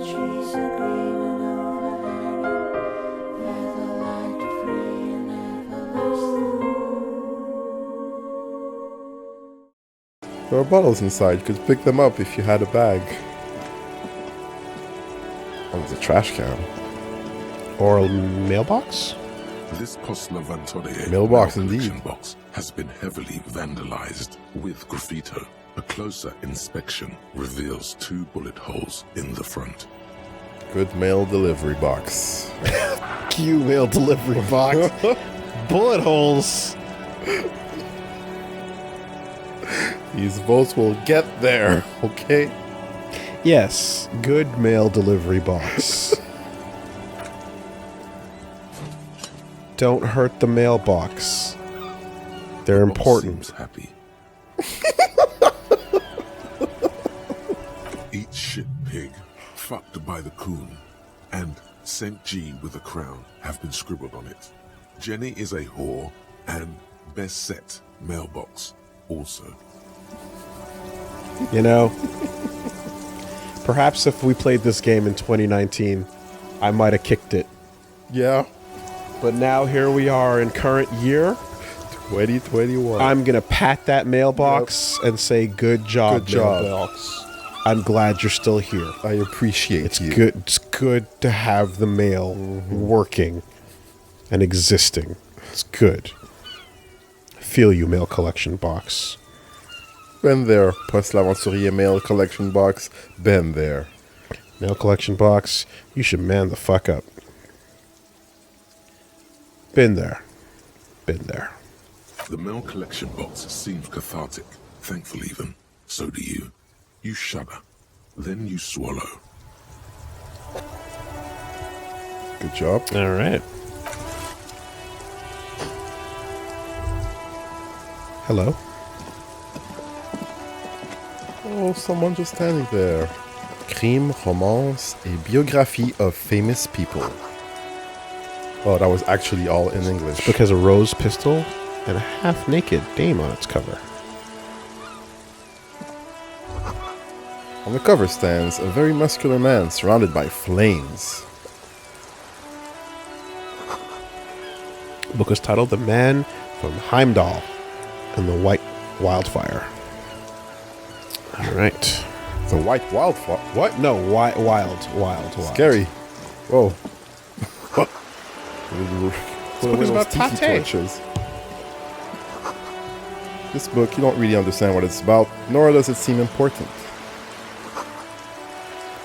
trees are green and overhanging, where the light free and everlasting. There are bottles inside. You could pick them up if you had a bag. Oh, there's a trash can. Or a mailbox? This Poslavantore Mailbox collection indeed. box has been heavily vandalized with graffito. A closer inspection reveals 2 bullet holes in the front. Good mail delivery box. Q mail delivery box. Bullet holes. These votes will get there, okay? Yes, good mail delivery box. Don't hurt the mailbox. They're Box important. seems happy. Eat shit pig, fucked by the coon, and St. G with a crown have been scribbled on it. Jenny is a whore, and best set mailbox also. You know, perhaps if we played this game in 2019, I might have kicked it. Yeah. But now here we are in current year. 2021. I'm going to pat that mailbox and say, good job, Good job. mailbox. I'm glad you're still here. I appreciate It's you. good. It's good to have the mail working and existing. It's good. I feel you, mail collection box. Been there. Post l'aventurier mail collection box. Been there. Mail collection box, you should man the fuck up. Been there. Been there. The mail collection box seems cathartic, thankful even. So do you. You shudder. Then you swallow. Good job. All right. Hello. Oh, someone just standing there. Crime, romance, et biographie of famous people. Oh, that was actually all in English. This book has a rose pistol and a half-naked dame on its cover. On the cover stands a very muscular man surrounded by flames. The book is titled The Man from Heimdall and the White Wildfire. All right. The white wildfire. What? No, wild. Scary. Whoa. Put away is those about tiki Tate. torches. This book, you don't really understand what it's about, nor does it seem important.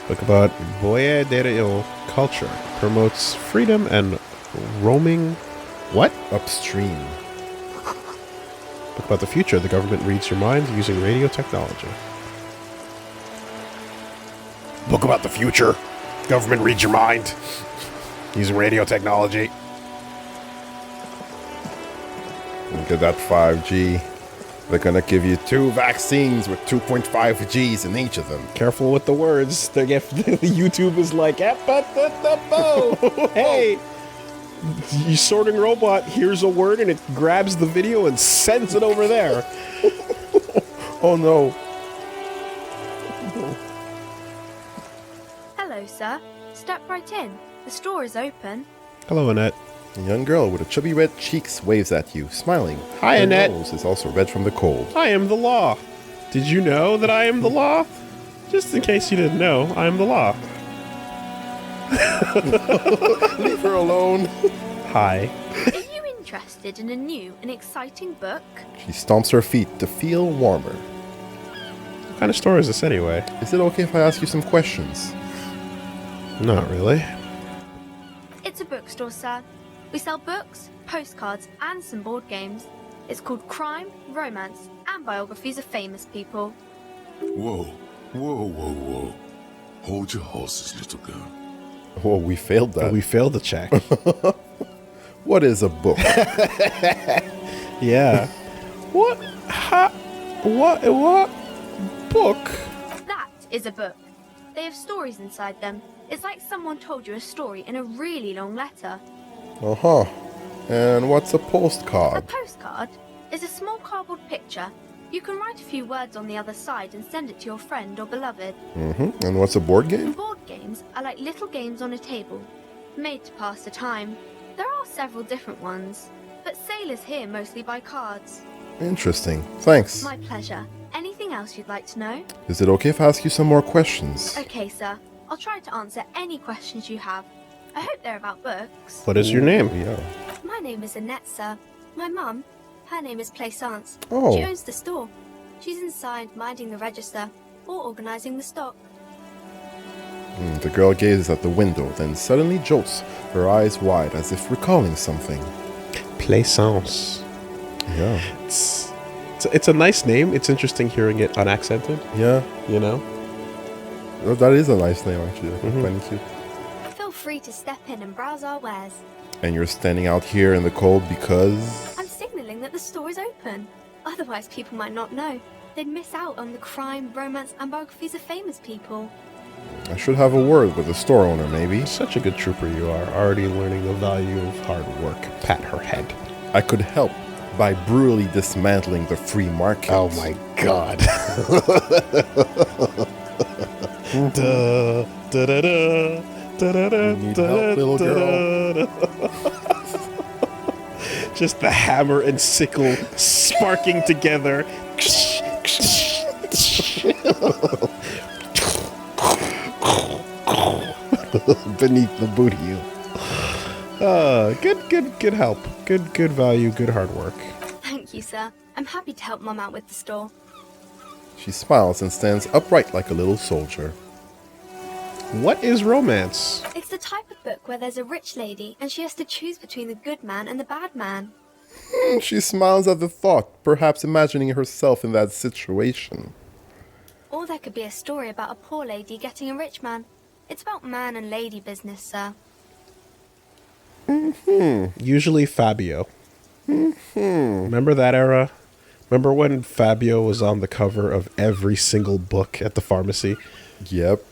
Book about Boya de Rio culture. Promotes freedom and roaming. What? Upstream. Book about the future. The government reads your mind using radio technology. Book about the future. Government reads your mind using radio technology. Look at that 5G. They're gonna give you 2 vaccines with 2.5 Gs in each of them. Careful with the words. They get YouTube is like, hey, you sorting robot hears a word and it grabs the video and sends it over there. Oh no. Hello, sir. Step right in. The store is open. Hello, Annette. A young girl with a chubby red cheeks waves at you, smiling. Hi, Her Annette. nose is also red from the cold. I am the law. Did you know that I am the law? Just in case you didn't know, I am the law. Leave her alone. Hi. Are you interested in a new and exciting book? She stomps her feet to feel warmer. What kind of store is this anyway? Is it okay if I ask you some questions? Not really. It's a bookstore, sir. We sell books, postcards, and some board games. It's called Crime, Romance, and Biographies of Famous People. Whoa, whoa, whoa, whoa. Hold your horses, little girl. Oh, we failed that. We failed the check. What is a book? Yeah. What? What? Book? That is a book. They have stories inside them. It's like someone told you a story in a really long letter. Uh-huh. And what's a A postcard? postcard is a small cardboard picture You can write a few words on the other side and send it to your friend or beloved. And what's a board game? Board games are like little games on a table, made to pass the time. There are several different ones, but sailors here mostly buy cards. Interesting. Thanks. My pleasure. Anything else you'd like to know? Is it okay if I ask you some more questions? Okay, sir. I'll try to answer any questions you have. I hope they're about books. What is your name? Yeah. My name is Annette, sir. My mum, her name is Plaisance. Oh. She owns the store. She's inside minding the register or organizing the stock. The girl gazes at the window, then suddenly jolts, her eyes wide as if recalling something. Plaisance. Yeah. It's a nice name. It's interesting hearing it unaccented, Yeah. you know? Well, that is a nice name, actually. Quite cute. Feel free to step in and browse our wares. And you're standing out here in the cold because... I'm signaling that the store is open. Otherwise, people might not know. They'd miss out on the crime, romance, and biographies of famous people. I should have a word with the store owner, maybe. Such a good trooper you are, already learning the value of hard work. Pat her head. I could help by brutally dismantling the free market. Oh my god. Da, da, da, da, da, da, da, You need help, little girl? Just the hammer and sickle sparking together. Beneath the boot heel. Good help. Good value, good hard work. Thank you, sir. I'm happy to help Mum out with the store. She smiles and stands upright like a little soldier. What is romance? It's the type of book where there's a rich lady and she has to choose between the good man and the bad man. She smiles at the thought, perhaps imagining herself in that situation. Or there could be a story about a poor lady getting a rich man. It's about man and lady business, sir. Usually Fabio. Remember that era? Remember when Fabio was on the cover of every single book at the pharmacy? Yep.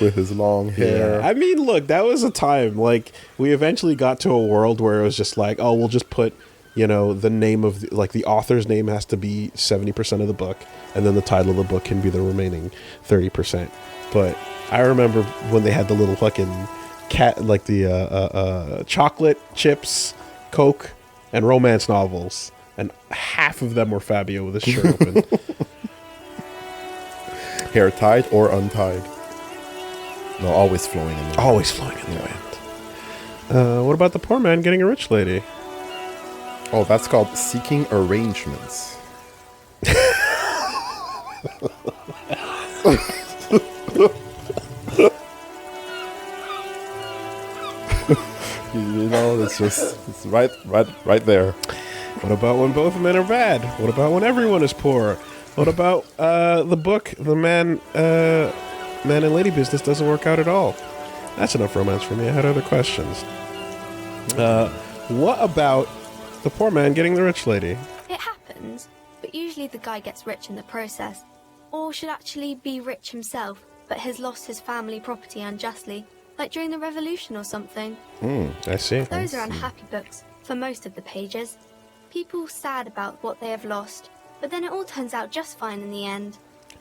With his long hair. I mean, look, that was a time. Like, we eventually got to a world where it was just like, oh, we'll just put, you know, the name of, the author's name has to be 70% of the book, and then the title of the book can be the remaining 30%. But I remember when they had the little fucking chocolate chips, Coke, and romance novels, and half of them were Fabio with his shirt open. Hair tied or untied. No, always flowing in the wind. Always flowing in the wind. What about the poor man getting a rich lady? Oh, that's called seeking arrangements. You know, it's right there. What about when both men are bad? What about when everyone is poor? What about the book, the man and lady business doesn't work out at all? That's enough romance for me. I had other questions. What about the poor man getting the rich lady? It happens, but usually the guy gets rich in the process. Or should actually be rich himself, but has lost his family property unjustly, like during the revolution or something. I see. Those are unhappy books, for most of the pages. People sad about what they have lost, but then it all turns out just fine in the end.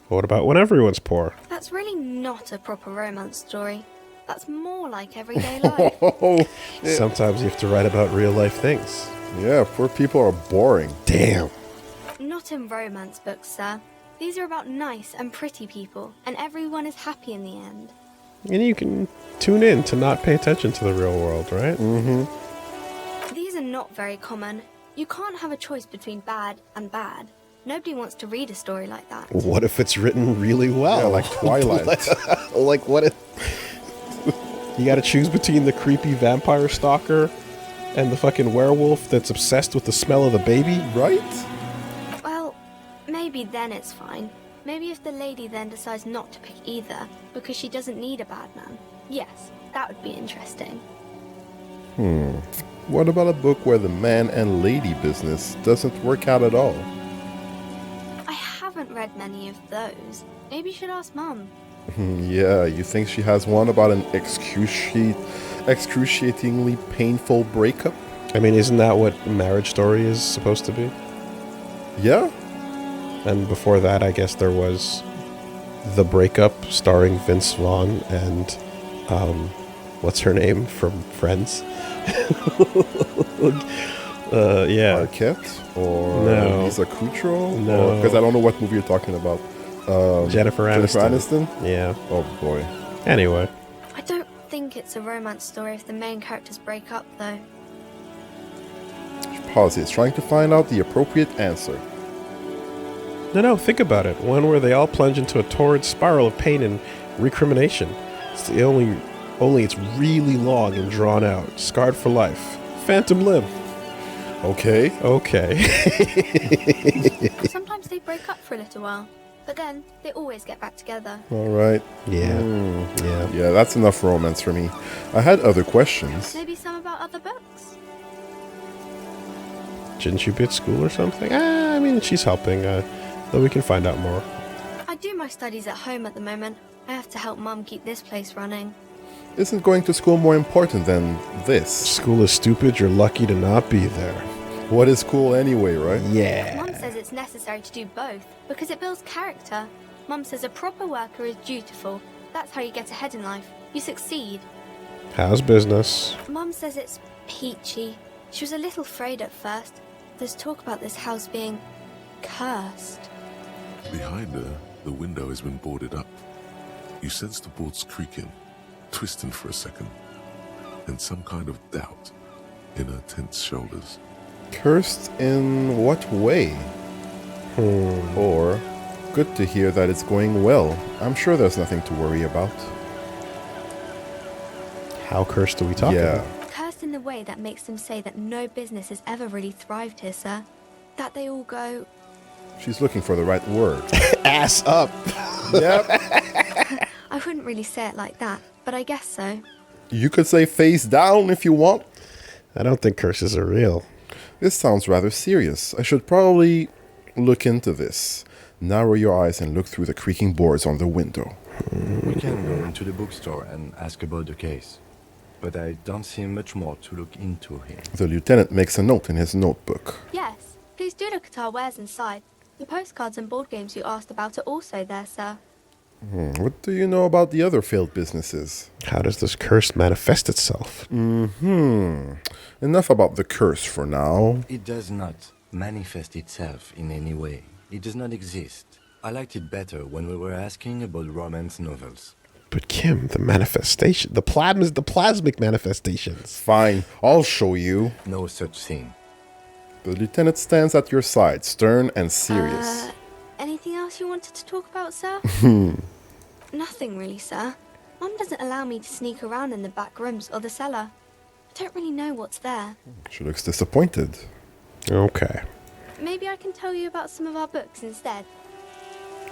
What about when everyone's poor? That's really not a proper romance story. That's more like everyday life. Oh, Sometimes you have to write about real life things. yeah, poor people are boring. Damn. Not in romance books, sir. These are about nice and pretty people, and everyone is happy in the end. And you can tune in to not pay attention to the real world, right? These are not very common. You can't have a choice between bad and bad. Nobody wants to read a story like that. What if it's written really well? Yeah, like Twilight. Like what if... You gotta choose between the creepy vampire stalker and the fucking werewolf that's obsessed with the smell of the baby? Right? Well, maybe then it's fine. Maybe if the lady then decides not to pick either, because she doesn't need a bad man. Yes, that would be interesting. What about a book where the man and lady business doesn't work out at all? I haven't read many of those. Maybe you should ask Mum. Yeah, you think she has one about an excruciatingly painful breakup? I mean, isn't that what Marriage Story is supposed to be? Yeah? And before that, I guess there was The Breakup, starring Vince Vaughn and what's her name from Friends? Yeah. Arquette? Or No. Lisa Kudrow? No. Because I don't know what movie you're talking about. Jennifer Aniston. Yeah. Oh, boy. Anyway. I don't think it's a romance story if the main characters break up, though. Pause is trying to find out the appropriate answer. No, think about it. One where they all plunge into a torrid spiral of pain and recrimination. It's the only it's really long and drawn out. Scarred for life. Phantom Limb. Okay. Sometimes they break up for a little while, but then they always get back together. All right. Yeah. Yeah. Yeah, that's enough romance for me. I had other questions. Maybe some about other books. Shouldn't you be at school or something? I mean, she's helping. Though we can find out more. I do my studies at home at the moment. I have to help Mum keep this place running. Isn't going to school more important than this? School is stupid. You're lucky to not be there. What is school anyway, right? Yeah. Mum says it's necessary to do both because it builds character. Mum says a proper worker is dutiful. That's how you get ahead in life. You succeed. How's business? Mum says it's peachy. She was a little afraid at first. There's talk about this house being cursed. Behind her, the window has been boarded up. You sense the boards creaking, twisting for a second, and some kind of doubt in her tense shoulders. Cursed in what way? Or, good to hear that it's going well. I'm sure there's nothing to worry about. How cursed are we talking? Yeah. Cursed in the way that makes them say that no business has ever really thrived here, sir. That they all go, She's looking for the right word. Ass up. Yep. I wouldn't really say it like that, but I guess so. You could say face down if you want. I don't think curses are real. This sounds rather serious. I should probably look into this. Narrow your eyes and look through the creaking boards on the window. We can go into the bookstore and ask about the case. But I don't see much more to look into here. The lieutenant makes a note in his notebook. Yes, please do look at our wares inside. The postcards and board games you asked about are also there, sir. What do you know about the other failed businesses? How does this curse manifest itself? Enough about the curse for now. It does not manifest itself in any way. It does not exist. I liked it better when we were asking about romance novels. But Kim, the manifestation, the plasmic manifestations. Fine, I'll show you. No such thing. The lieutenant stands at your side, stern and serious. Anything else you wanted to talk about, sir? Nothing really, sir. Mum doesn't allow me to sneak around in the back rooms or the cellar. I don't really know what's there. She looks disappointed. Okay. Maybe I can tell you about some of our books instead.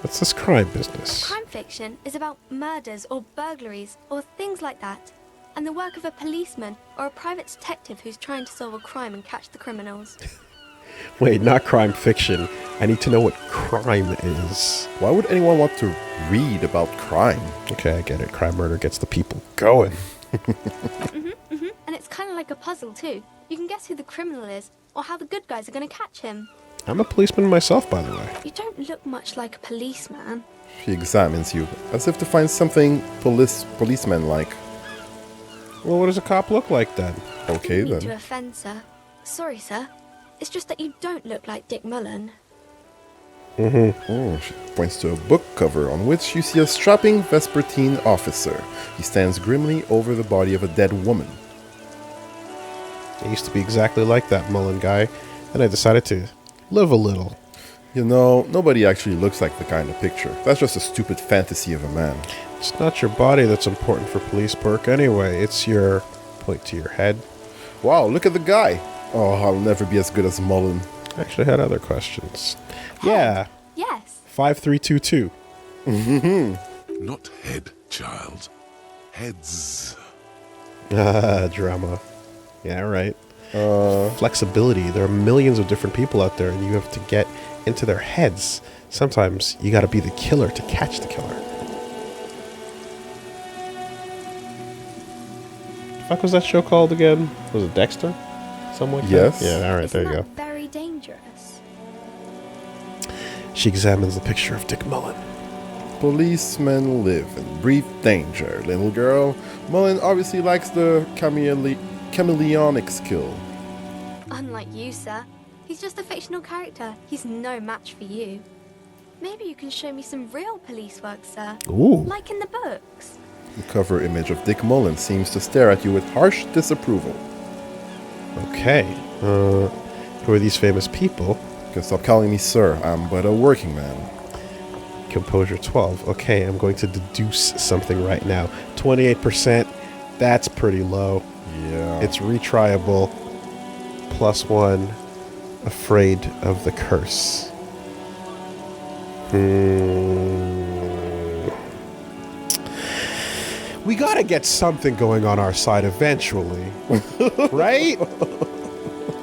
What's this crime business? Crime fiction is about murders or burglaries or things like that, and the work of a policeman or a private detective who's trying to solve a crime and catch the criminals. Wait, not crime fiction. I need to know what crime is. Why would anyone want to read about crime? Okay, I get it. Crime murder gets the people going. And it's kind of like a puzzle too. You can guess who the criminal is or how the good guys are going to catch him. I'm a policeman myself, by the way. You don't look much like a policeman. She examines you, as if to find something policeman-like. Well, what does a cop look like then? Okay, Didn't mean to then. offend, sir. Sorry, sir. It's just that you don't look like Dick Mullen. Oh, she points to a book cover on which you see a strapping Vespertine officer. He stands grimly over the body of a dead woman. I used to be exactly like that Mullen guy, and I decided to live a little. You know, nobody actually looks like the guy in the picture. That's just a stupid fantasy of a man. It's not your body that's important for police work anyway. It's your point to your head. Wow, look at the guy. Oh, I'll never be as good as Mullen. I actually had other questions. Yeah, Yes. 5322. Not head, child. Heads. Drama. Yeah, right. Flexibility. There are millions of different people out there, and you have to get into their heads. Sometimes you gotta be the killer to catch the killer. The fuck was that show called again? Was it Dexter? Something like Yes. that? Yeah, alright, there Isn't you that go. very dangerous? She examines the picture of Dick Mullen. Policemen live and breathe danger, little girl. Mullen obviously likes the chameleonic skill. Unlike you, sir. He's just a fictional character. He's no match for you. Maybe you can show me some real police work, sir. Ooh. Like in the books. The cover image of Dick Mullen seems to stare at you with harsh disapproval. Okay. Who are these famous people? You can stop calling me sir, I'm but a working man. Composure 12. Okay, I'm going to deduce something right now. 28%. That's pretty low. Yeah. It's retryable. +1. Afraid of the curse. We gotta get something going on our side eventually. Right?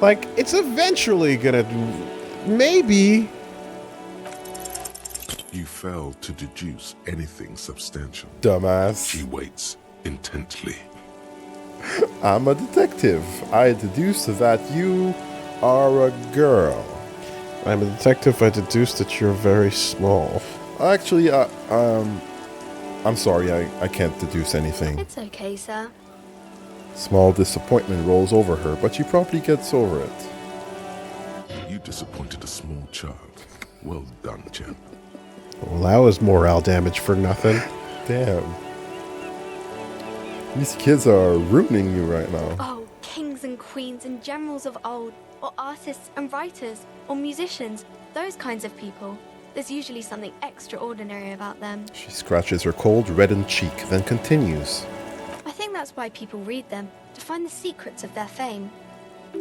Like, it's eventually gonna... Maybe... You fail to deduce anything substantial. Dumbass. She waits intently. I'm a detective. I deduce that you are a girl. I'm a detective. I deduced that you're very small. Actually, I'm sorry, I can't deduce anything. It's okay, sir. Small disappointment rolls over her, but she promptly gets over it. You disappointed a small child. Well done, champ. Well, that was morale damage for nothing. Damn. These kids are ruining you right now. Oh, kings and queens and generals of old, or artists and writers, or musicians, those kinds of people. There's usually something extraordinary about them. She scratches her cold, reddened cheek, then continues. I think that's why people read them, to find the secrets of their fame.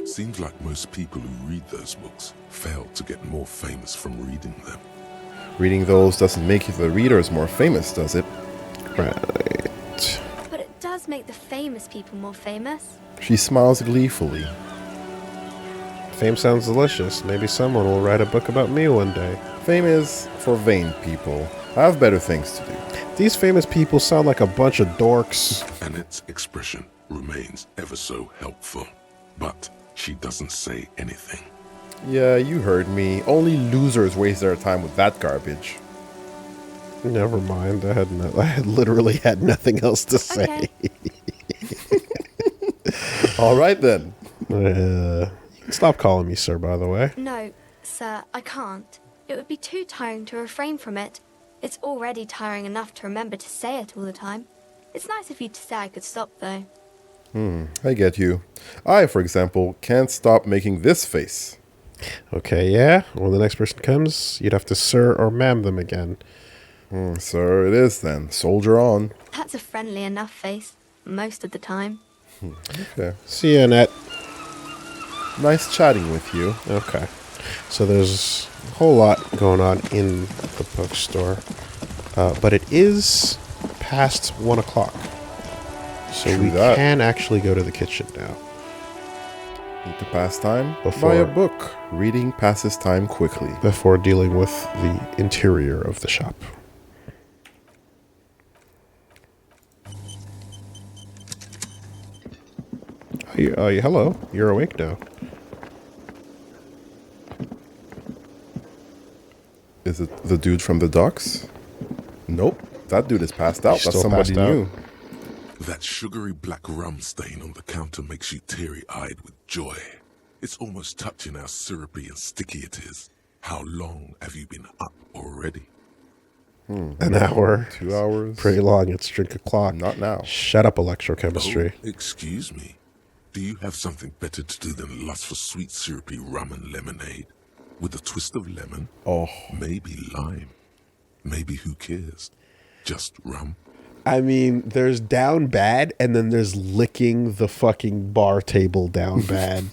Seems like most people who read those books fail to get more famous from reading them. Reading those doesn't make the readers more famous, does it? Right. But it does make the famous people more famous. She smiles gleefully. Fame sounds delicious. Maybe someone will write a book about me one day. Fame is for vain people. I have better things to do. These famous people sound like a bunch of dorks. Annette's expression remains ever so helpful, but she doesn't say anything. Yeah, you heard me. Only losers waste their time with that garbage. Never mind. I had literally had nothing else to say. Okay. All right then. You can stop calling me sir, by the way. No, sir, I can't. It would be too tiring to refrain from it. It's already tiring enough to remember to say it all the time. It's nice of you to say I could stop, though. I get you. I, for example, can't stop making this face. Okay, yeah. When the next person comes, you'd have to sir or ma'am them again. So it is then. Soldier on. That's a friendly enough face, most of the time. Okay. See you, Annette. Nice chatting with you. Okay. So there's a whole lot going on in the bookstore. But it is past 1 o'clock. So True we that. can actually go to the kitchen now. Need to pass time? Before- Buy a book. Reading passes time quickly. Before dealing with the interior of the shop. Hello. You're awake now. Is it the dude from the docks? Nope. That dude is passed out. He's That's still somebody passed out. new. That sugary black rum stain on the counter makes you teary-eyed with joy. It's almost touching how syrupy and sticky it is. How long have you been up already? An hour. 2 hours. Pretty long. It's drink o'clock. Not now. Shut up, electrochemistry. Oh, excuse me. Do you have something better to do than lust for sweet syrupy rum and lemonade? With a twist of lemon? Oh, Maybe lime. Maybe who cares? Just rum. I mean, there's down bad, and then there's licking the fucking bar table down bad.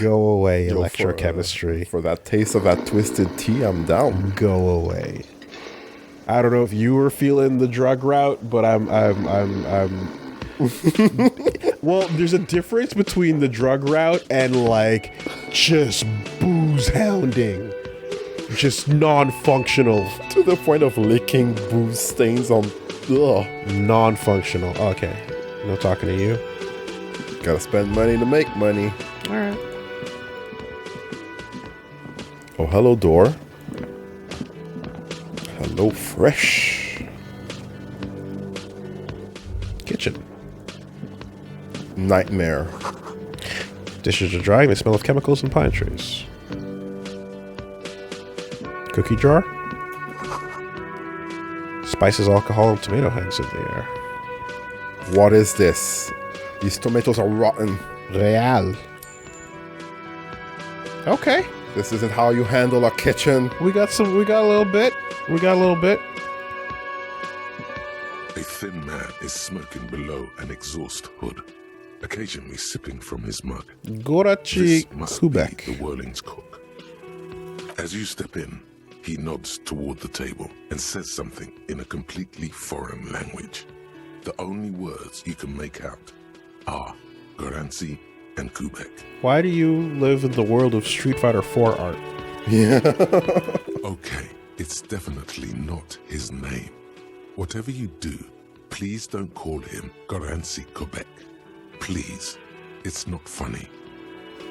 Go away, yo, electrochemistry. For that taste of that twisted tea, I'm down. Go away. I don't know if you were feeling the drug route, but I'm well, there's a difference between the drug route and like just booze hounding. Just non-functional. To the point of licking booze stains on... Ugh. Non-functional. Okay. No talking to you. Gotta spend money to make money. Alright. Oh, hello, door. Hello, fresh. Kitchen. Nightmare. Dishes are drying. They smell of chemicals and pine trees. Cookie jar. Spices, alcohol, and tomato hangs in the air. What is this? These tomatoes are rotten. Real. Okay. This isn't how you handle a kitchen. We got a little bit. A thin man is smoking below an exhaust hood, occasionally sipping from his mug. Gorachi This must be Kubek. the Whirling's cook. As you step in, he nods toward the table and says something in a completely foreign language. The only words you can make out are Goransi and Kubek. Why do you live in the world of Street Fighter 4 art? Okay, it's definitely not his name. Whatever you do, please don't call him Goransi Kubek. Please, it's not funny.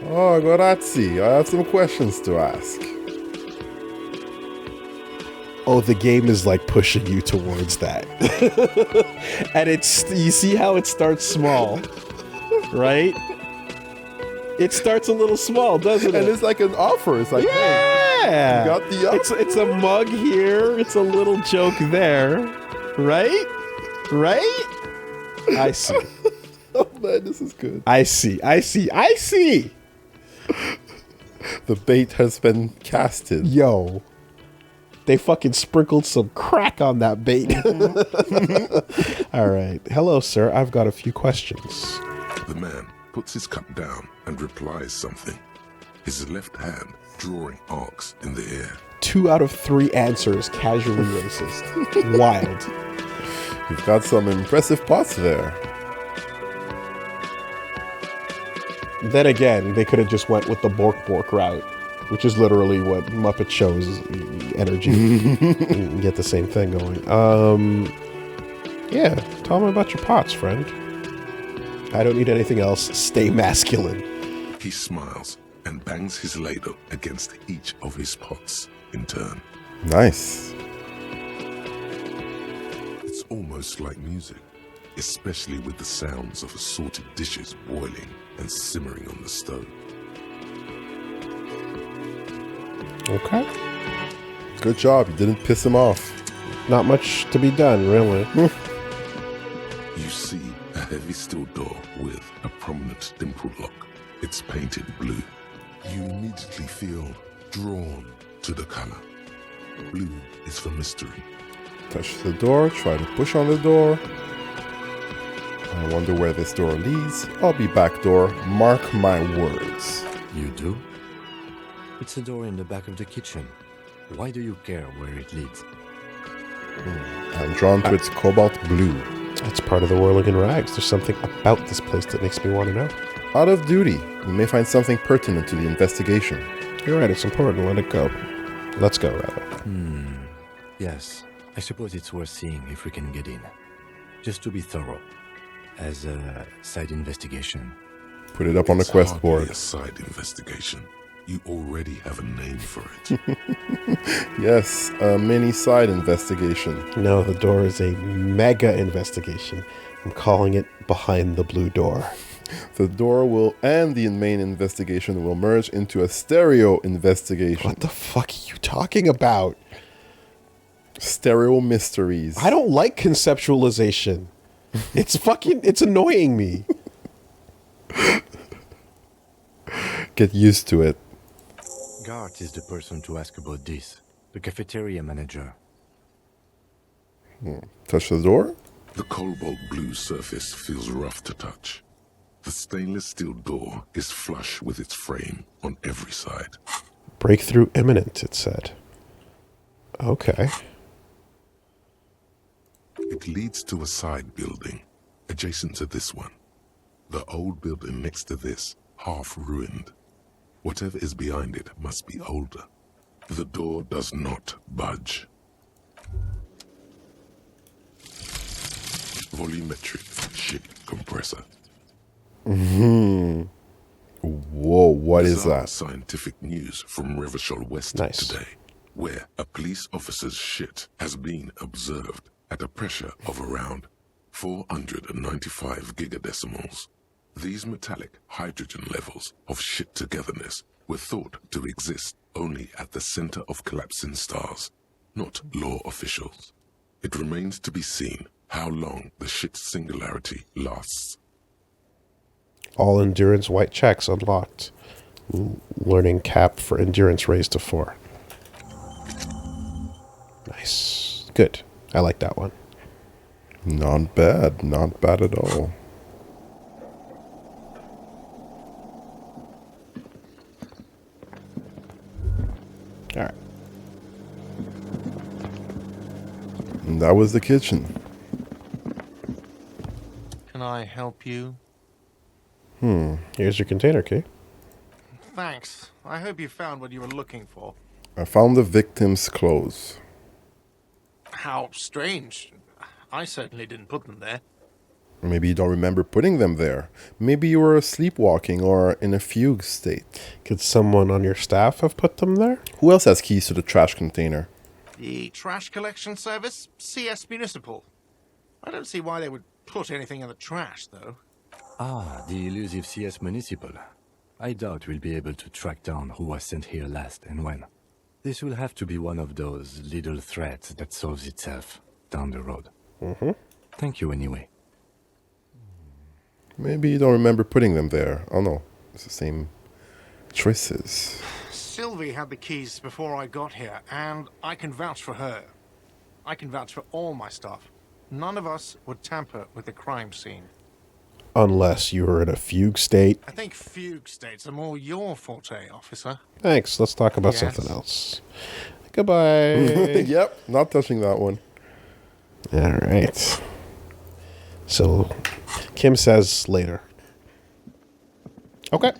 Oh, grazie. I have some questions to ask. Oh, the game is like pushing you towards that. And you see how it starts small, right? It starts a little small, doesn't And it? it's like an offer. It's like, hey, Yeah. you got the offer. It's a mug here. It's a little joke there, right? Right? I see. Oh man, this is good. I see. The bait has been casted. Yo. They fucking sprinkled some crack on that bait. All right. Hello, sir. I've got a few questions. The man puts his cup down and replies something, his left hand drawing arcs in the air. 2 out of 3 answers casually racist. Wild. You've got some impressive pots there. Then again, they could have just went with the Bork Bork route, which is literally what Muppet shows energy. You get the same thing going. Yeah, tell me about your pots, friend. I don't need anything else. Stay masculine. He smiles and bangs his ladle against each of his pots in turn. Nice. It's almost like music, especially with the sounds of assorted dishes boiling and simmering on the stove. Okay. Good job. You didn't piss him off. Not much to be done, really. You see a heavy steel door with a prominent dimple lock. It's painted blue. You immediately feel drawn to the color. Blue is for mystery. Touch the door. Try to push on the door. I wonder where this door leads. I'll be back door. Mark my words. You do? It's a door in the back of the kitchen. Why do you care where it leads? I'm drawn to its cobalt blue. That's part of the whirling in rags. There's something about this place that makes me want to know. Out of duty, you may find something pertinent to the investigation. You're right, it's important. Let it go. Let's go, rather. Yes, I suppose it's worth seeing if we can get in. Just to be thorough. As a side investigation. Put it up on the It's quest hardly board. a side investigation. You already have a name for it. Yes, a mini side investigation. No, the door is a mega investigation. I'm calling it Behind the Blue Door. The door will and the main investigation will merge into a stereo investigation. What the fuck are you talking about? Stereo mysteries. I don't like conceptualization. It's annoying me. Get used to it. Gart is the person to ask about this. The cafeteria manager. Touch the door? The cobalt blue surface feels rough to touch. The stainless steel door is flush with its frame on every side. Breakthrough imminent, it said. Okay. It leads to a side building, adjacent to this one. The old building next to this, half ruined. Whatever is behind it must be older. The door does not budge. Volumetric ship compressor. Whoa, What is Bizarre that? scientific news from Revachol West Nice. today, where a police officer's shit has been observed at a pressure of around 495 gigadecimals. These metallic hydrogen levels of shit togetherness were thought to exist only at the center of collapsing stars, not law officials. It remains to be seen how long the shit singularity lasts. All endurance white checks unlocked. Learning cap for endurance raised to 4. Nice. Good. I like that one. Not bad. Not bad at all. All right. And that was the kitchen. Can I help you? Here's your container key. Thanks. I hope you found what you were looking for. I found the victim's clothes. How strange. I certainly didn't put them there. Maybe you don't remember putting them there. Maybe you were sleepwalking or in a fugue state. Could someone on your staff have put them there? Who else has keys to the trash container? The trash collection service? CS Municipal. I don't see why they would put anything in the trash, though. Ah, the elusive CS Municipal. I doubt we'll be able to track down who was sent here last and when. This will have to be one of those little threats that solves itself down the road. Mm-hmm. Thank you anyway. Maybe you don't remember putting them there. Oh no, it's the same choices. Sylvie had the keys before I got here, and I can vouch for her. I can vouch for all my staff. None of us would tamper with the crime scene. Unless you were in a fugue state. I think fugue states are more your forte, officer. Thanks. Let's talk about Yes. something else. Goodbye. Yep, not touching that one. All right. So, Kim says later. Okay.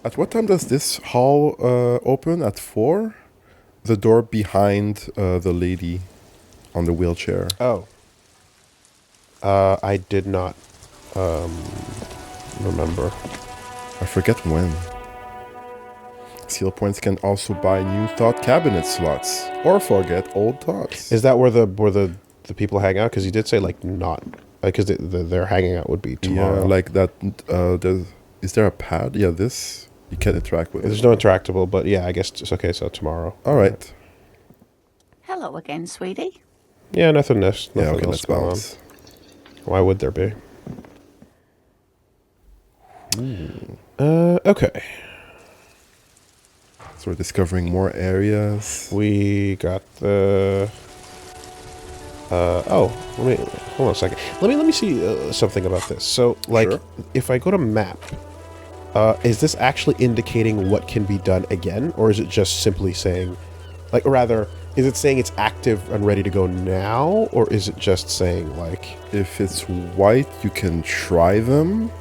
At what time does this hall open? At 4? The door behind the lady on the wheelchair. Oh. I did not remember. I forget when. Skill points can also buy new thought cabinet slots or forget old thoughts. Is that where the people hang out? Because you did say like not because their hanging out would be tomorrow. Yeah, like that. Is there a pad? Yeah, this you can interact with. There's no interactable, but yeah, I guess it's okay. So tomorrow. All right. Hello again, sweetie. Yeah, nothing else. Yeah, Nothing okay, else let's going on. bounce. Why would there be? Okay. So we're discovering more areas. We got the. Hold on a second. Let me see something about this. So, like, Sure. if I go to map, is this actually indicating what can be done again, or is it just simply saying, like, or rather, is it saying it's active and ready to go now, or is it just saying like, If it's white, you can try them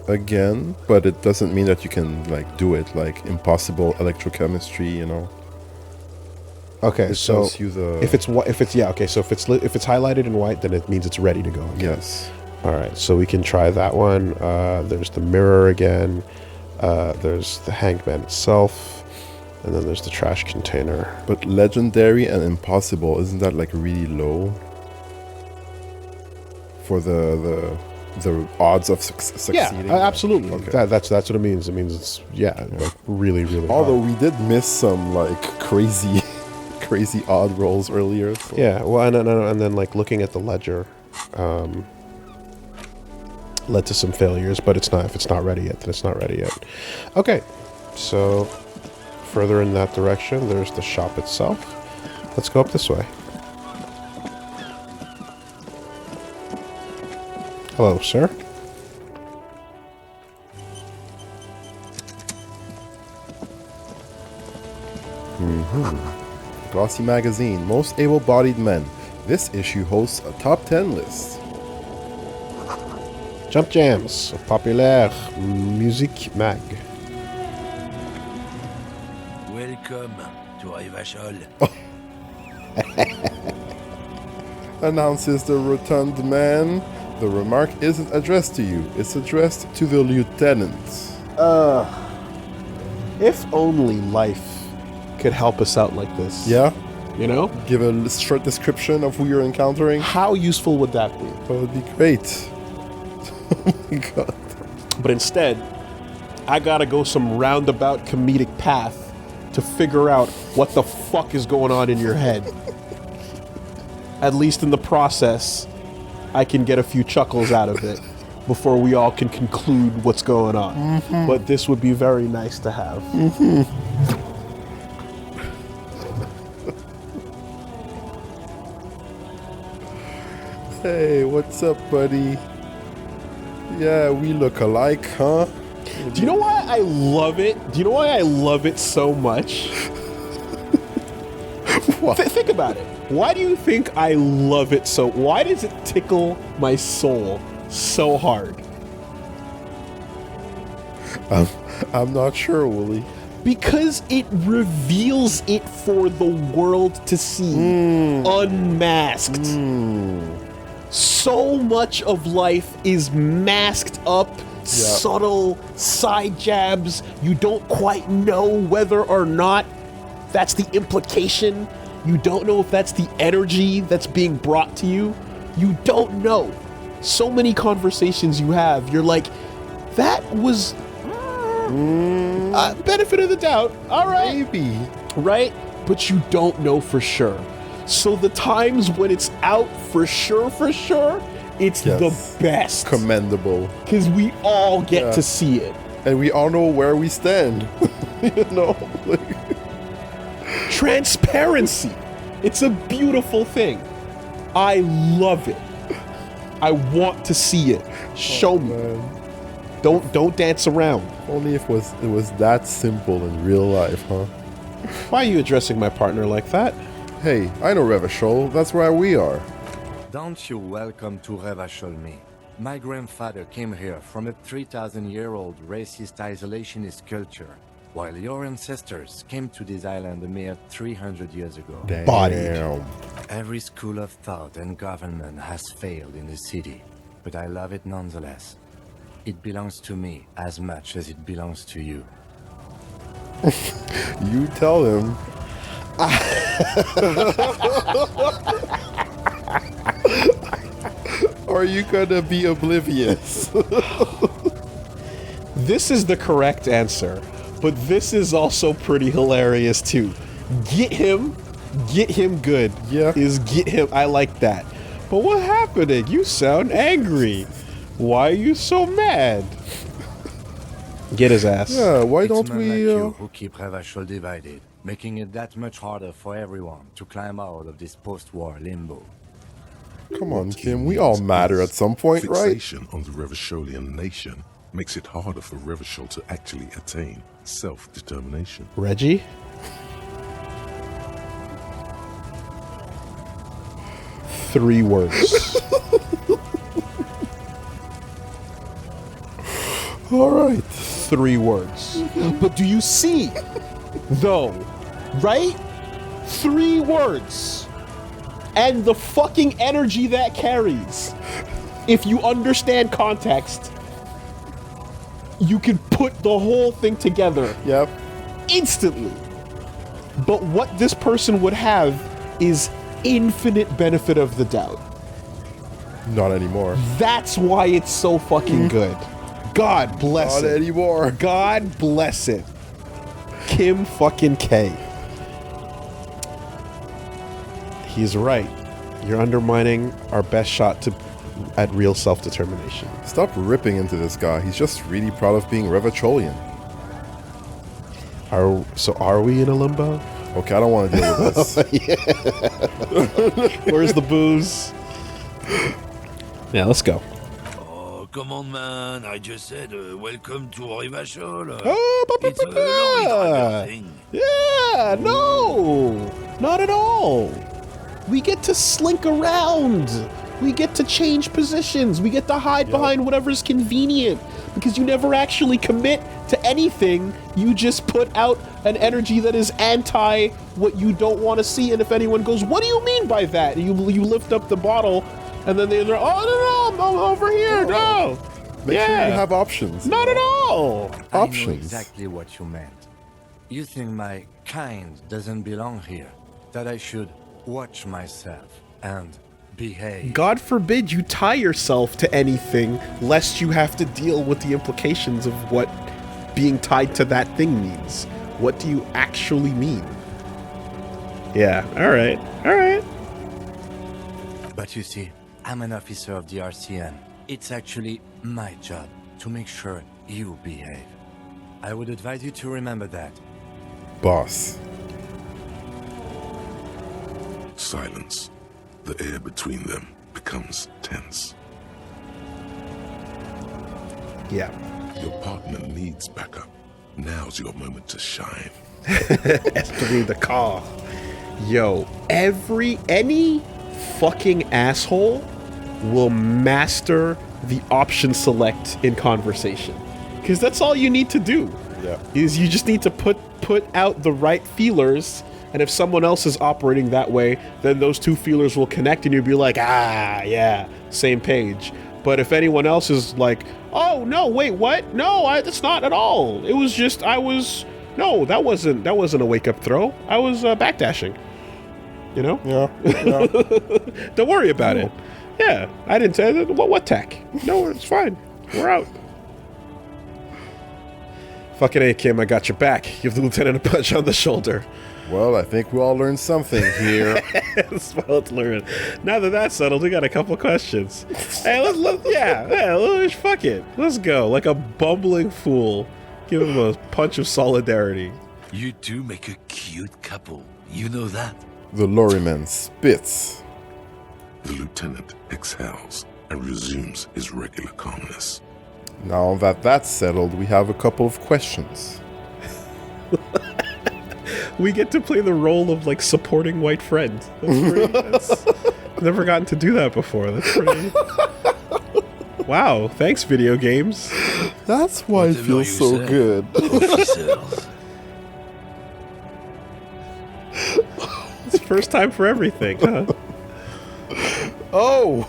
again, but it doesn't mean that you can like do it. Like impossible electrochemistry, you know. okay, It so tells you the if it's so if it's highlighted in white, then it means it's ready to go again. yes. All right, so we can try that one. There's the mirror again. There's the hangman itself, and then there's the trash container. But legendary and impossible, isn't that like really low for the odds of succeeding? Yeah, absolutely. Okay. That's what it means. It means it's like really really. Although hard. we did miss some like crazy crazy odd rolls earlier. So. Yeah, well, and then like looking at the ledger, led to some failures. But it's not if it's not ready yet, then it's not ready yet. Okay, so further in that direction, there's the shop itself. Let's go up this way. Hello, sir. Glossy magazine, most able-bodied men. This issue hosts a top 10 list. Jump Jams, Populaire Musique Mag. Welcome to Revachol. Announces the rotund man The remark isn't addressed to you. It's addressed to the lieutenant. If only life could help us out like this. Yeah? You know? Give a short description of who you're encountering. How useful would that be? That would be great. Oh my god. But instead, I gotta go some roundabout comedic path to figure out what the fuck is going on in your head. At least in the process, I can get a few chuckles out of it before we all can conclude what's going on. But this would be very nice to have. Hey, what's up, buddy? Yeah, we look alike, huh? Do you know why I love it? Do you know why I love it so much? Think about it. Why do you think I love it so? Why does it tickle my soul so hard? I'm not sure, Woolie. Because it reveals it for the world to see, unmasked. So much of life is masked up, subtle side jabs. You don't quite know whether or not that's the implication. You don't know if that's the energy that's being brought to you. You don't know. So many conversations you have, you're like, that was benefit of the doubt. All right. Maybe. Right? But you don't know for sure. So the times when it's out for sure, it's the best. Commendable. Because we all get to see it. And we all know where we stand. You know? Transparency. It's a beautiful thing. I love it. I want to see it. Show me. Man. Don't dance around. Only if it was that simple in real life, huh? Why are you addressing my partner like that? Hey, I know Revachol. That's where we are. Don't you welcome to Revachol me. My grandfather came here from a 3,000-year-old racist isolationist culture, while your ancestors came to this island a mere 300 years ago. Damn. Every school of thought and government has failed in the city, but I love it nonetheless. It belongs to me as much as it belongs to you. You tell him. Or are you gonna be oblivious? This is the correct answer, but this is also pretty hilarious too. Get him good. Yeah. Get him. I like that. But what happened? You sound angry. Why are you so mad? Get his ass. Yeah, why It's don't men we... like you who keep Revachol divided, making it that much harder for everyone to climb out of this post-war limbo. Come on, Kim. We all matter at some point, right? Fixation on the Revacholian nation makes it harder for Revachol to actually attain self-determination. Reggie? Three words. All right. 3 words. But do you see, though, right? 3 words. And the fucking energy that carries. If you understand context, you can put the whole thing together. Yep. Instantly. But what this person would have is infinite benefit of the doubt. Not anymore. That's why it's so fucking good. God bless Not it. anymore. God bless it. Kim fucking K. He's right. You're undermining our best shot at real self-determination. Stop ripping into this guy. He's just really proud of being Revacholian. Are we in a limbo? Okay, I don't want to deal with this. Where's the booze? Yeah, let's go. Oh, come on, man. I just said welcome to Revachol. Oh, It's a lonely kind of thing. Yeah, no, not at all. We get to slink around. We get to change positions. We get to hide behind whatever's convenient because you never actually commit to anything. You just put out an energy that is anti what you don't want to see. And if anyone goes, what do you mean by that? And you lift up the bottle and then they're, oh, no, I'm over here. No. Make sure you have options. Not at all. I know Options. exactly what you meant. You think my kind doesn't belong here, that I should watch myself and behave. God forbid you tie yourself to anything, lest you have to deal with the implications of what being tied to that thing means. What do you actually mean? Yeah, alright. But you see, I'm an officer of the RCM. It's actually my job to make sure you behave. I would advise you to remember that. Boss. Silence. The air between them becomes tense. Yeah. Your partner needs backup. Now's your moment to shine. Entering the car. Yo, any fucking asshole will master the option select in conversation. Because that's all you need to do. Yeah. Is you just need to put out the right feelers, and if someone else is operating that way, then those two feelers will connect and you'll be like, ah, yeah, same page. But if anyone else is like, oh, no, wait, what? No, that's not at all. It was just, no, that wasn't a wake-up throw. I was backdashing. You know? Yeah. Don't worry about it. Yeah, I didn't say that. What tech? No, it's fine. We're out. Fucking A, Kim, I got your back. Give the lieutenant a punch on the shoulder. Well, I think we all learned something here. Well, let's learn. Now that that's settled, we got a couple questions. Hey, let's fuck it. Let's go. Like a bumbling fool. Give him a punch of solidarity. You two make a cute couple. You know that? The lorryman spits. The lieutenant exhales and resumes his regular calmness. Now that that's settled, we have a couple of questions. We get to play the role of, like, supporting white friend. I've never gotten to do that before. That's pretty... Wow, thanks, video games. That's why it feels so good. It's first time for everything, huh? Oh!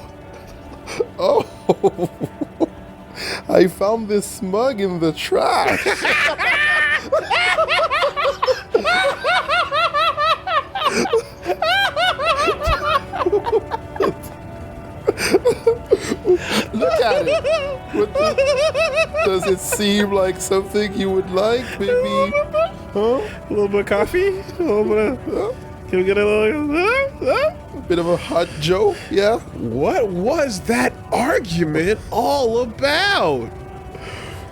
I found this mug in the trash. Look at it. Does it seem like something you would like, maybe? Huh? A little bit of coffee? A little bit of... Can we get a little... A bit of a hot joke, yeah? What was that argument all about?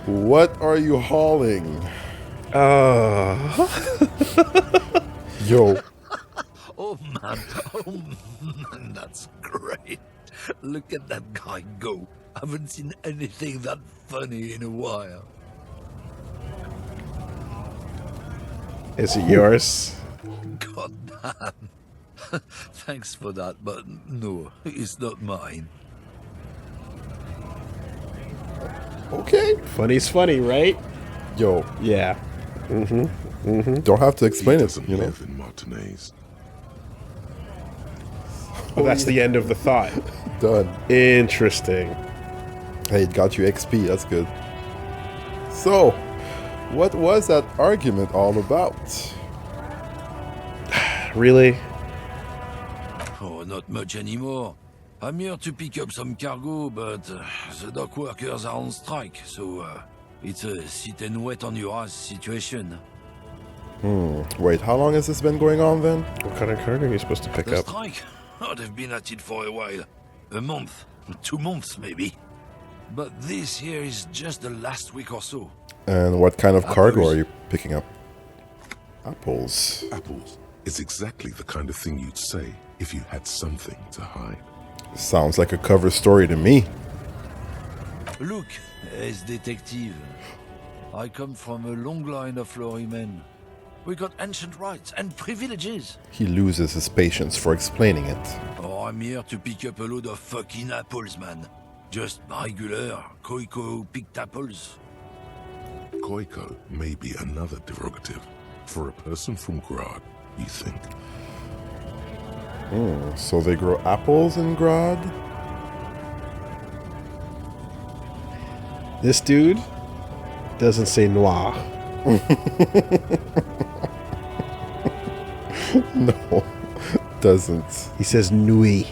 What are you hauling? Yo. Oh man, that's great. Look at that guy go. Haven't seen anything that funny in a while. Is it yours? God damn. Thanks for that, but no, it's not mine. Okay. Funny's funny, right? Yo. Yeah. Don't have to explain He it, doesn't you know? live in Martinez. Well, that's the end of the thought. Done. Interesting. Hey, it got you XP, that's good. So, what was that argument all about? Really? Oh, not much anymore. I'm here to pick up some cargo, but the dock workers are on strike, so it's a sit and wait on your ass situation. Wait, how long has this been going on then? What kind of cargo are you supposed to pick The up? strike? Oh, they've been at it for a while. A month, 2 months maybe. But this here is just the last week or so. And what kind of cargo Apples. are you picking up? Apples. Apples is exactly the kind of thing you'd say if you had something to hide. Sounds like a cover story to me. Look, as detective, I come from a long line of lorrymen. We got ancient rights and privileges. He loses his patience for explaining it. Oh, I'm here to pick up a load of fucking apples, man. Just regular Koiko picked apples. Koiko may be another derogative for a person from Grad, you think. So they grow apples in Grad? This dude doesn't say noir. No, doesn't. He says nuit.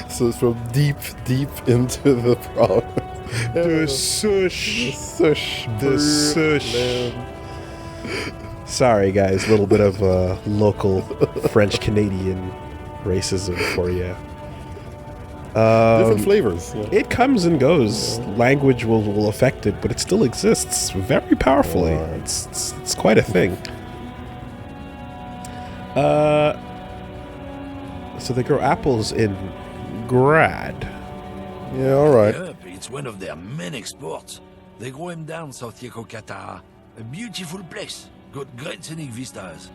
So it's from deep, deep into the province. The sush. Sush. The sush. Sorry, guys. A little bit of local French-Canadian racism for you. Different flavors. Yeah. It comes and goes. Language will affect it, but it still exists very powerfully. It's quite a thing. So they grow apples in Grad. Yeah, all right. Yep, it's one of their main exports. They grow them down South Yekokata. A beautiful place. Got great scenic vistas.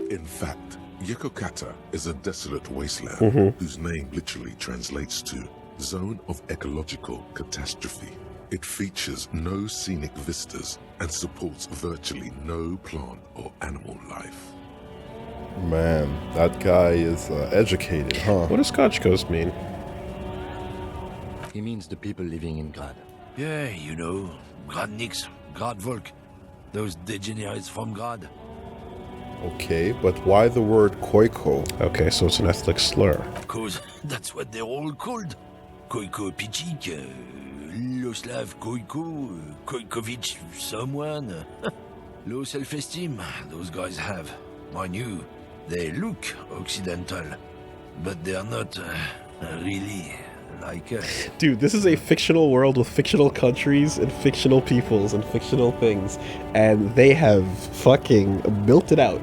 In fact, Yekokata is a desolate wasteland whose name literally translates to Zone of Ecological Catastrophe. It features no scenic vistas and supports virtually no plant or animal life. Man, that guy is educated, huh? What does Scotch Ghost mean? He means the people living in Grad. Yeah, you know, Gradniks, Gradvolk. Those degenerates from Grad. Okay, but why the word Koiko? Okay, so it's an ethnic slur. Cause that's what they're all called. Koiko Pichik, Loslav Koiko, Koikovic someone. Low self-esteem, those guys have. Mind you, they look Occidental, but they're not really like us. Dude, this is a fictional world with fictional countries and fictional peoples and fictional things, and they have fucking built it out.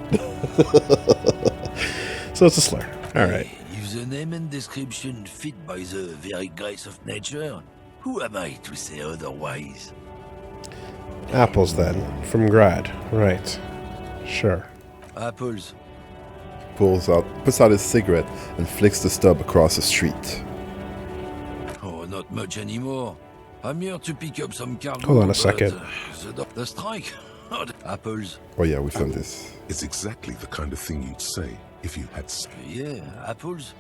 So it's a slur. Alright. Hey, if the name and description fit by the very grace of nature, who am I to say otherwise? Apples, then. From Grad. Right. Sure. Apples. Puts out his cigarette and flicks the stub across the street. Oh, not much anymore. I'm here to pick up some cargo. Hold on a but, second. The strike. Apples. Oh yeah, we've done this. It's exactly the kind of thing you'd say if you had Yeah, apples.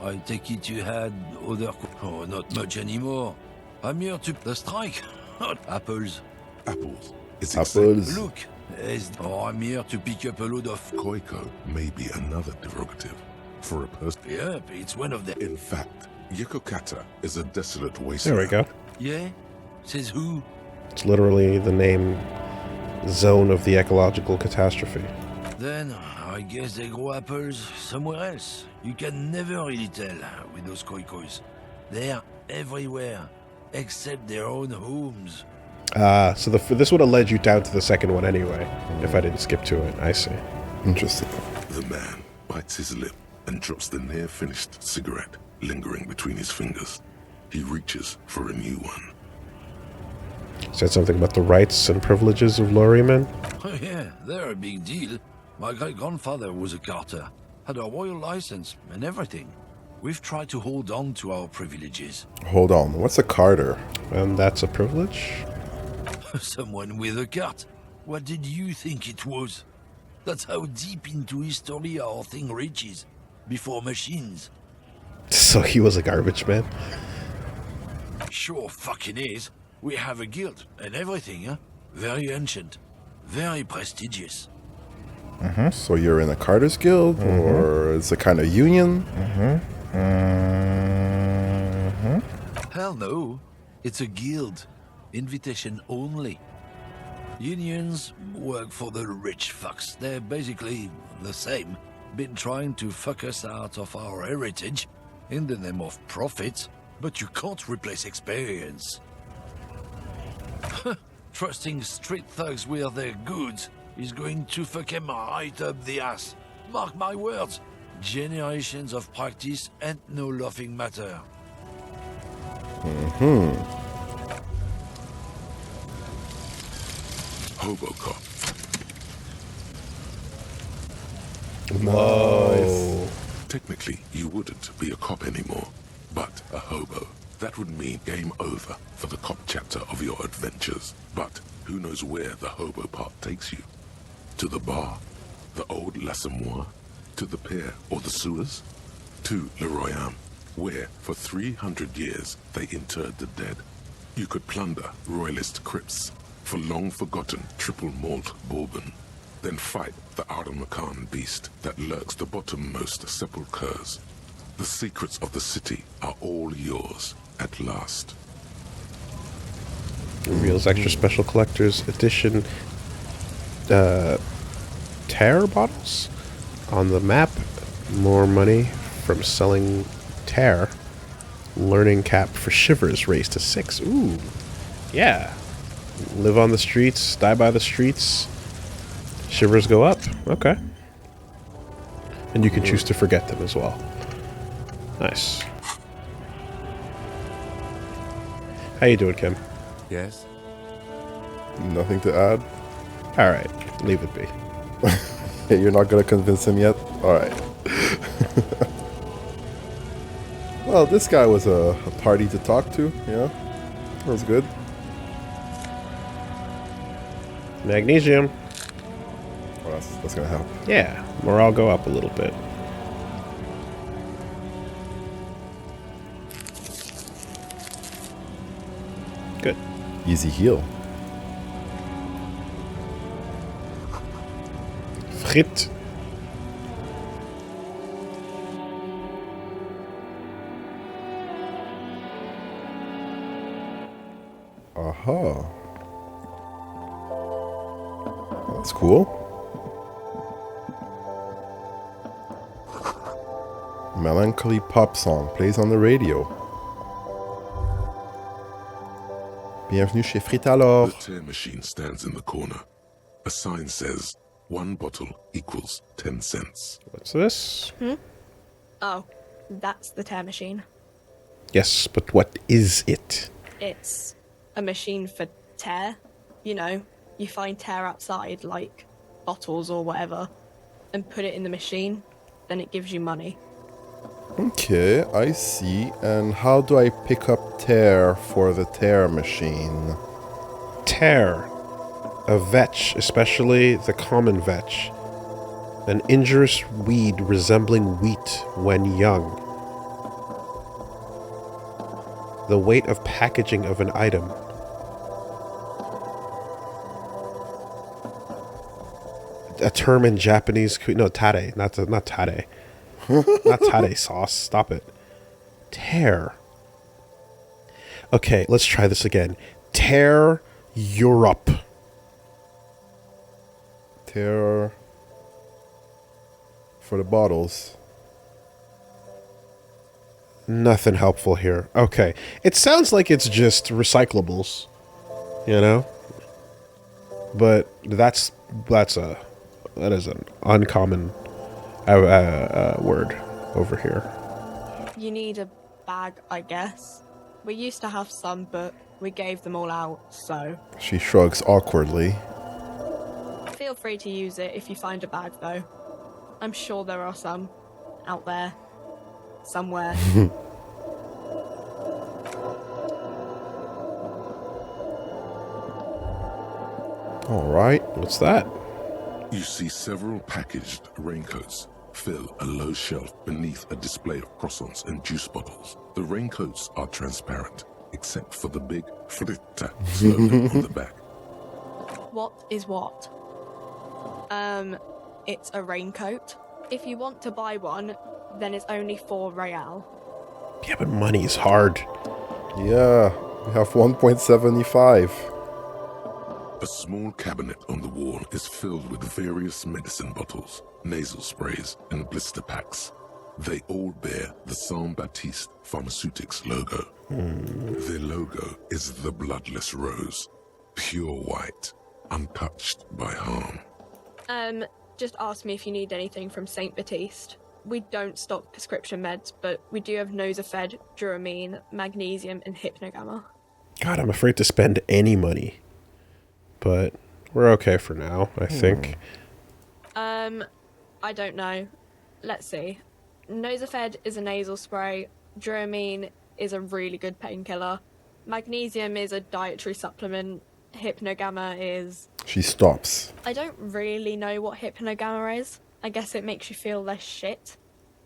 I take it you had other... Oh, not much anymore. I'm here to... The strike. Apples. apples. It's Apples. Look. I'm here to pick up a load of... Koiko may be another derogative for a person. Yep, it's one of the... In fact, Yekokata is a desolate There wasteland. we go. Yeah? Says who? It's literally the name Zone of the Ecological Catastrophe. Then, I guess they grow apples somewhere else. You can never really tell with those koikos. They're everywhere, except their own homes. So this would have led you down to the second one anyway, if I didn't skip to it. I see. Interesting. The man bites his lip and drops the near-finished cigarette lingering between his fingers. He reaches for a new one. Said something about the rights and privileges of lorrymen. Oh yeah, they're a big deal. My great-grandfather was a carter, had a royal license and everything. We've tried to hold on to our privileges. Hold on, what's a Carter? And that's a privilege? Someone with a cart. What did you think it was? That's how deep into history our thing reaches. Before machines. So he was a garbage man? Sure fucking is. We have a guild and everything, huh? Very ancient. Very prestigious. So you're in a Carter's Guild, or it's a kind of union? Hell no. It's a guild. Invitation only. Unions work for the rich fucks. They're basically the same. Been trying to fuck us out of our heritage in the name of profit, but you can't replace experience. Trusting street thugs with their goods is going to fuck him right up the ass. Mark my words. Generations of practice and no laughing matter. Hobocop. Whoa. Technically, you wouldn't be a cop anymore, but a hobo. That would mean game over for the cop chapter of your adventures. But who knows where the hobo part takes you? To the bar? The old L'Assommoir? To the pier or the sewers? to Leroyam, where for 300 years they interred the dead. You could plunder royalist crypts for long-forgotten triple malt bourbon, then fight the Ardamakan beast that lurks the bottommost sepulchres. The secrets of the city are all yours at last. Reveals extra special collector's edition tear bottles on the map. More money from selling tear. Learning cap for shivers raised to 6. Ooh, yeah. Live on the streets, die by the streets. Shivers go up. Okay. And you can choose to forget them as well. Nice. How you doing, Kim? Yes? Nothing to add? All right, leave it be. You're not gonna convince him yet? Alright. Well, this guy was a party to talk to, yeah? That was good. Magnesium. Well, that's gonna help. Yeah, morale go up a little bit. Good. Easy heal. Frit. Aha. That's cool. Melancholy pop song plays on the radio. Bienvenue chez Frit alors. The tear machine stands in the corner. A sign says, 1 bottle equals 10 cents. What's this? Oh, that's the tear machine. Yes, but what is it? It's a machine for tear. You know, you find tear outside, like bottles or whatever, and put it in the machine, then it gives you money. Okay, I see. And how do I pick up tear for the tear machine? Tear. A vetch, especially the common vetch. An injurious weed resembling wheat when young. The weight of packaging of an item. A term in Japanese, no, tare, not tare. Not tare sauce, stop it. Tear. Okay, let's try this again. Tear Europe. Tear for the bottles. Nothing helpful here. Okay. It sounds like it's just recyclables, you know? But that is an uncommon word over here. You need a bag, I guess. We used to have some, but we gave them all out, so... She shrugs awkwardly. Feel free to use it if you find a bag, though. I'm sure there are some out there. Somewhere. Alright. What's that? You see several packaged raincoats fill a low shelf beneath a display of croissants and juice bottles. The raincoats are transparent, except for the big Fritta slogan on the back. What is what? It's a raincoat. If you want to buy one, then it's only 4 real. Yeah, but money's hard. Yeah, we have 1.75. A small cabinet on the wall is filled with various medicine bottles, nasal sprays, and blister packs. They all bear the Saint Baptiste Pharmaceutics logo. Their logo is the bloodless rose, pure white, untouched by harm. Just ask me if you need anything from Saint Baptiste. We don't stock prescription meds, but we do have Nosafed, Duramine, Magnesium, and Hypnogamma. God, I'm afraid to spend any money. But we're okay for now, I think. I don't know. Let's see. Nosafed is a nasal spray. Duramine is a really good painkiller. Magnesium is a dietary supplement. Hypnogamma is... She stops. I don't really know what Hypnogamma is. I guess it makes you feel less shit.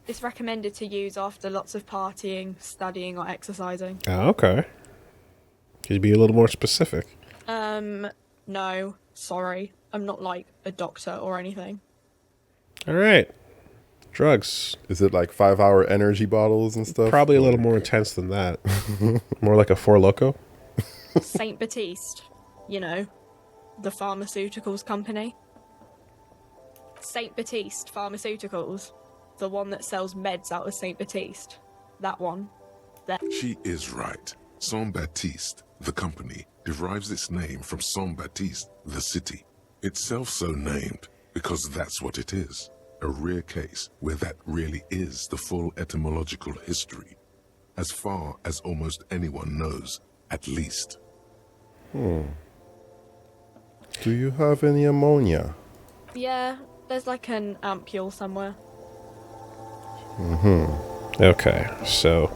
It's recommended to use after lots of partying, studying, or exercising. Oh, okay. Could you be a little more specific? No, sorry. I'm not like a doctor or anything. All right. Drugs. Is it like 5-hour energy bottles and stuff? Probably a little more intense than that. More like a Four Loko. Saint Baptiste, you know, the pharmaceuticals company. Saint Baptiste Pharmaceuticals, the one that sells meds out of Saint Baptiste. That one. There. She is right. Saint Baptiste, the company, derives its name from Saint Baptiste, the city. Itself so named because that's what it is. A rare case where that really is the full etymological history. As far as almost anyone knows, at least. Do you have any ammonia? Yeah, there's like an ampule somewhere. Okay, so...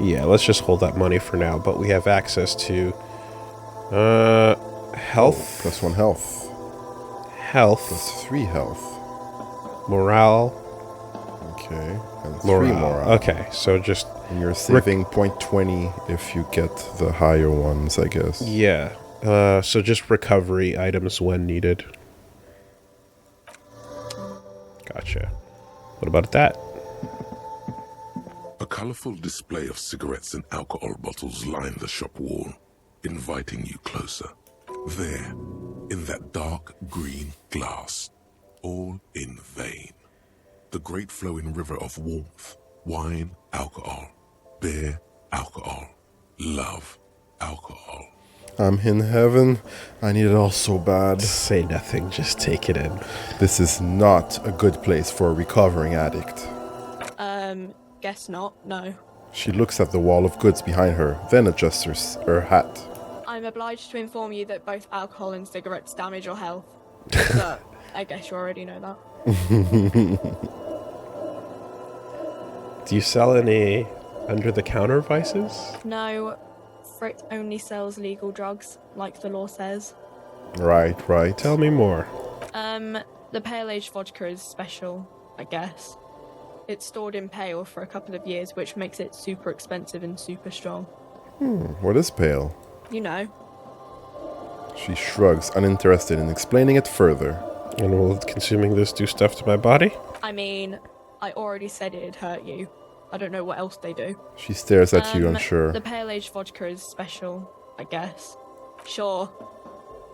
Yeah, let's just hold that money for now, but we have access to... health. +1 health. Health. +3 health. Morale. Okay. And 3 morale. Okay, so just... And you're saving 0.20 if you get the higher ones, I guess. Yeah. So just recovery items when needed. Gotcha. What about that? A colorful display of cigarettes and alcohol bottles line the shop wall, inviting you closer. There, in that dark green glass, all in vain. The great flowing river of warmth, wine, alcohol, beer, alcohol, love, alcohol. I'm in heaven. I need it all so bad. Say nothing, just take it in. This is not a good place for a recovering addict. Guess not, no. She looks at the wall of goods behind her, then adjusts her hat. I'm obliged to inform you that both alcohol and cigarettes damage your health. But I guess you already know that. Do you sell any under-the-counter vices? No, Frit only sells legal drugs, like the law says. Right. Tell me more. The Pale Age vodka is special, I guess. It's stored in pale for a couple of years, which makes it super expensive and super strong. What is pale? You know. She shrugs, uninterested in explaining it further. And will consuming this do stuff to my body? I mean, I already said it'd hurt you. I don't know what else they do. She stares at you, unsure. The Pale Age vodka is special, I guess. Sure.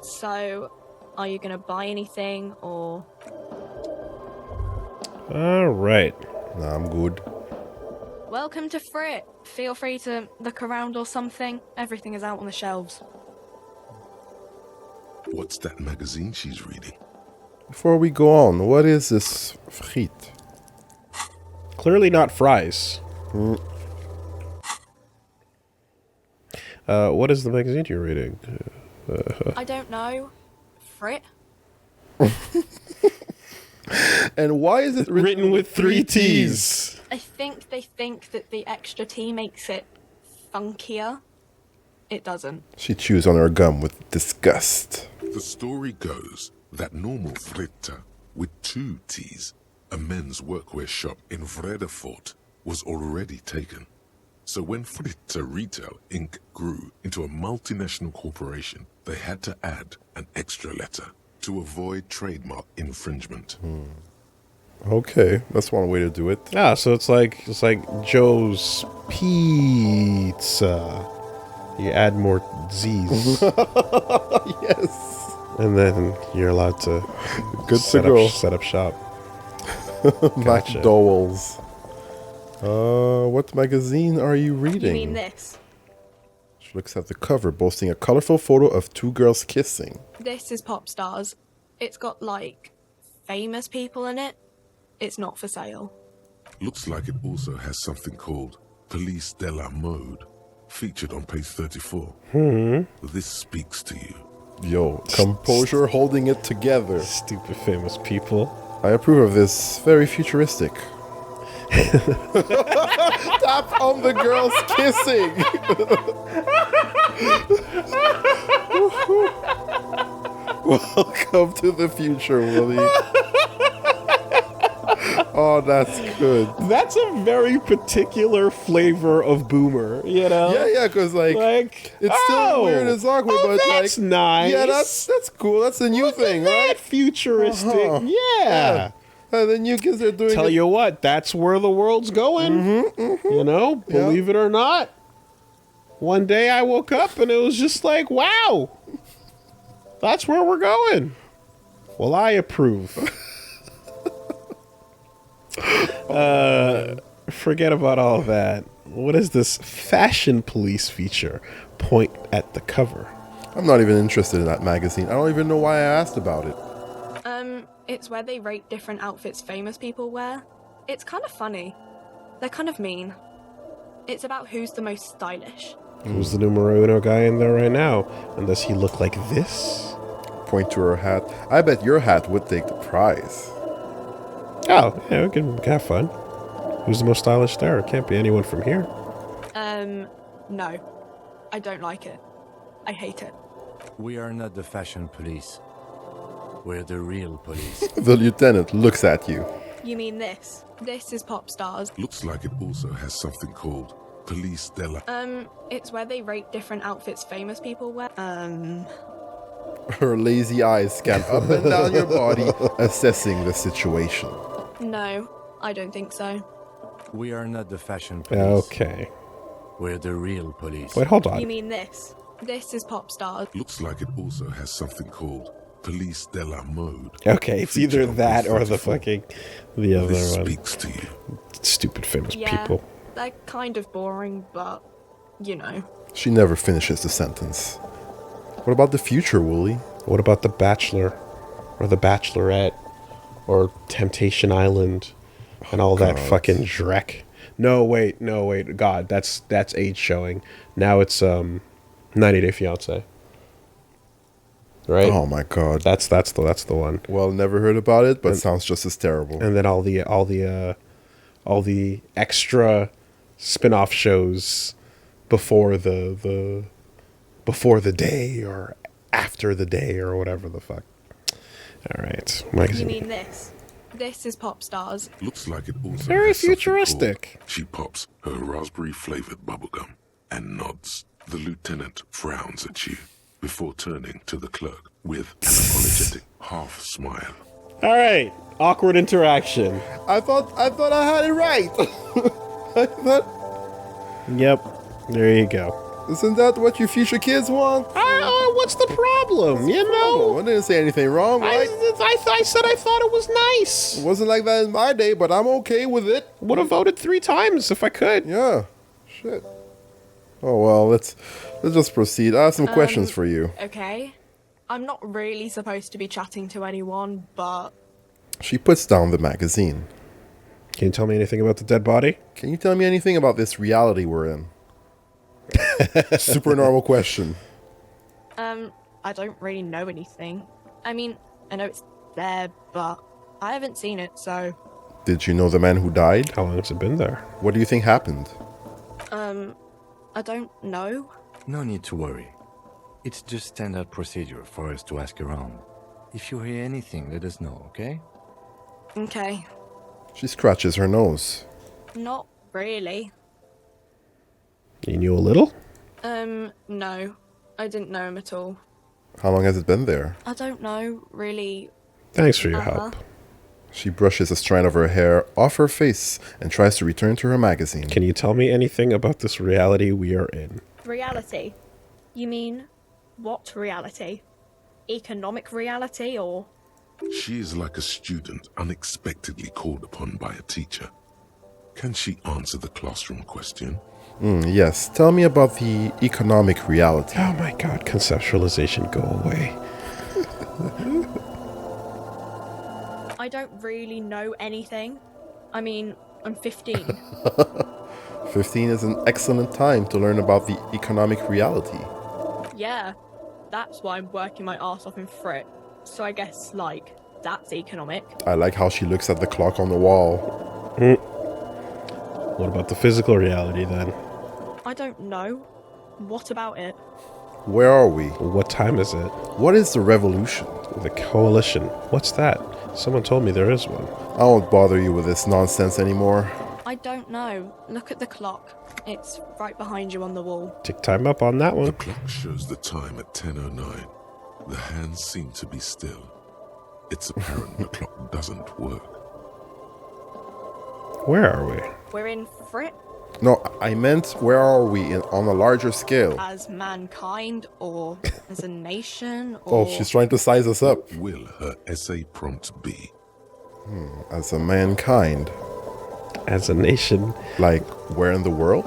So, are you gonna buy anything, or...? Alright. Nah, I'm good. Welcome to Frit. Feel free to look around or something. Everything is out on the shelves. What's that magazine she's reading? Before we go on, what is this frites? Clearly not fries. What is the magazine you're reading? I don't know. Frit? And why is it Written with 3 T's. I think they think that the extra T makes it funkier. It doesn't. She chews on her gum with disgust. The story goes that normal Fritta, with 2 T's, a men's workwear shop in Revachol, was already taken. So when Fritta Retail Inc. grew into a multinational corporation, they had to add an extra letter to avoid trademark infringement. Okay, that's one way to do it. Ah, so it's like Joe's Pizza. You add more Z's. Yes. And then you're allowed to Good to go. set up shop. Gotcha. McDowell's. What magazine are you reading? You mean this? She looks at the cover, boasting a colorful photo of 2 girls kissing. This is Pop Stars. It's got, like, famous people in it. It's not for sale. Looks like it also has something called Police de la Mode, featured on page 34. This speaks to you. Yo, composure holding it together. Stupid famous people. I approve of this. Very futuristic. Tap on the girls kissing. Welcome to the future, Woolie. Oh, that's good. That's a very particular flavor of boomer, you know? Yeah, because it's still weird as awkward, but that's nice. Yeah, that's cool. That's a new thing, right? That futuristic. Uh-huh. Yeah. And the new kids are doing Tell you what, that's where the world's going. You know, believe it or not. One day I woke up and it was just like, wow, that's where we're going. Well, I approve. Forget about all that. What is this fashion police feature? Point at the cover. I'm not even interested in that magazine. I don't even know why I asked about it. It's where they rate different outfits famous people wear. It's kind of funny. They're kind of mean. It's about who's the most stylish. Who's the numero uno guy in there right now? And does he look like this? Point to her hat. I bet your hat would take the prize. Oh, yeah, we can have fun. Who's the most stylish there? It can't be anyone from here. No. I don't like it. I hate it. We are not the fashion police. We're the real police. The lieutenant looks at you. You mean this? This is Pop Stars. Looks like it also has something called Police Della. It's where they rate different outfits famous people wear. Her lazy eyes scan up and down your body, assessing the situation. No, I don't think so. We are not the fashion police. Okay. We're the real police. Wait, hold on. You mean this? This is Pop Stars. Looks like it also has something called Police Della Mode. Okay, it's either Feature that or the 44. the other This one. speaks to you. Stupid famous Yeah, people. they're kind of boring, but, you know. She never finishes the sentence. What about the future, Wooly? What about The Bachelor? Or The Bachelorette? Or Temptation Island? And all that God. fucking dreck. No, wait. God, that's age showing. Now it's 90 Day Fiancé. Right? Oh my god. That's the one. Well, never heard about it, but sounds just as terrible. And then all the extra spin-off shows before the day or after the day or whatever the fuck. All right. You mean this? This is Pop Stars. Looks like it also Very has something futuristic. called- She pops her raspberry-flavored bubblegum and nods. The lieutenant frowns at you before turning to the clerk with an apologetic half smile. All right. Awkward interaction. I thought I had it right. I thought, Yep. There you go. isn't that what your future kids want? What's the problem? You know? I didn't say anything wrong, right? I said I thought it was nice. It wasn't like that in my day, but I'm okay with it. Would have voted 3 times if I could. Yeah. Shit. Oh well, let's just proceed. I have some questions for you. Okay. I'm not really supposed to be chatting to anyone, but She puts down the magazine. Can you tell me anything about the dead body? Can you tell me anything about this reality we're in? Super normal question. I don't really know anything. I mean, I know it's there, but I haven't seen it, so Did you know the man who died? How long has it been there? What do you think happened? I don't know. No need to worry. It's just standard procedure for us to ask around. If you hear anything, let us know, okay? Okay. She scratches her nose. Not really. You knew a little? No. I didn't know him at all. How long has it been there? I don't know, really. Thanks for your Uh-huh. help. She brushes a strand of her hair off her face and tries to return to her magazine. Can you tell me anything about this reality we are in? Reality? You mean, what reality? Economic reality, or? She is like a student unexpectedly called upon by a teacher. Can she answer the classroom question? Yes, tell me about the economic reality. Oh my god, conceptualization, go away. I don't really know anything. I mean, I'm 15. 15 is an excellent time to learn about the economic reality. Yeah, that's why I'm working my ass off in Frit. So I guess, like, that's economic. I like how she looks at the clock on the wall. What about the physical reality then? I don't know. What about it? Where are we? What time is it? What is the revolution? The coalition. What's that? Someone told me there is one. I won't bother you with this nonsense anymore. I don't know. Look at the clock. It's right behind you on the wall. Tick time up on that The one. clock shows the time at 10:09. The hands seem to be still. It's apparent the clock doesn't work. Where are we? We're in Frit No, I meant where are we on a larger scale? as mankind or as a nation Oh, or... she's trying to size us up. Will her essay prompt be? As a mankind. As a nation. Like, where in the world?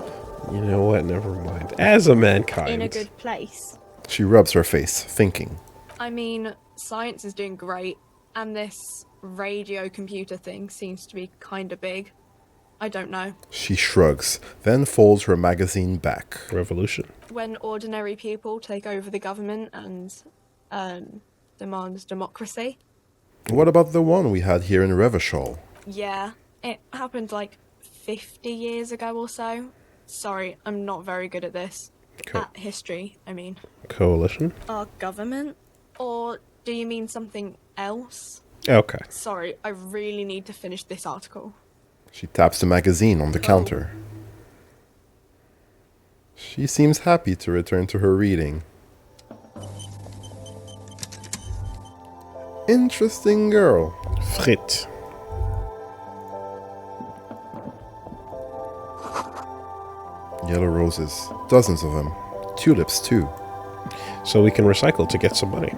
You know what? Never mind. As a mankind. in a good place. She rubs her face, thinking. I mean, science is doing great, and this radio computer thing seems to be kind of big. I don't know. She shrugs, then folds her magazine back. Revolution. When ordinary people take over the government and demand democracy, What about the one we had here in Revachol? yeah, it happened like 50 years ago or so. Sorry, I'm not very good at this. Co- At history, I mean. Coalition? Our government? Or do you mean something else? Okay. Sorry, I really need to finish this article. She taps the magazine on the counter. She seems happy to return to her reading. Interesting girl. Frit. Yellow roses. Dozens of them. Tulips, too. So we can recycle to get some money.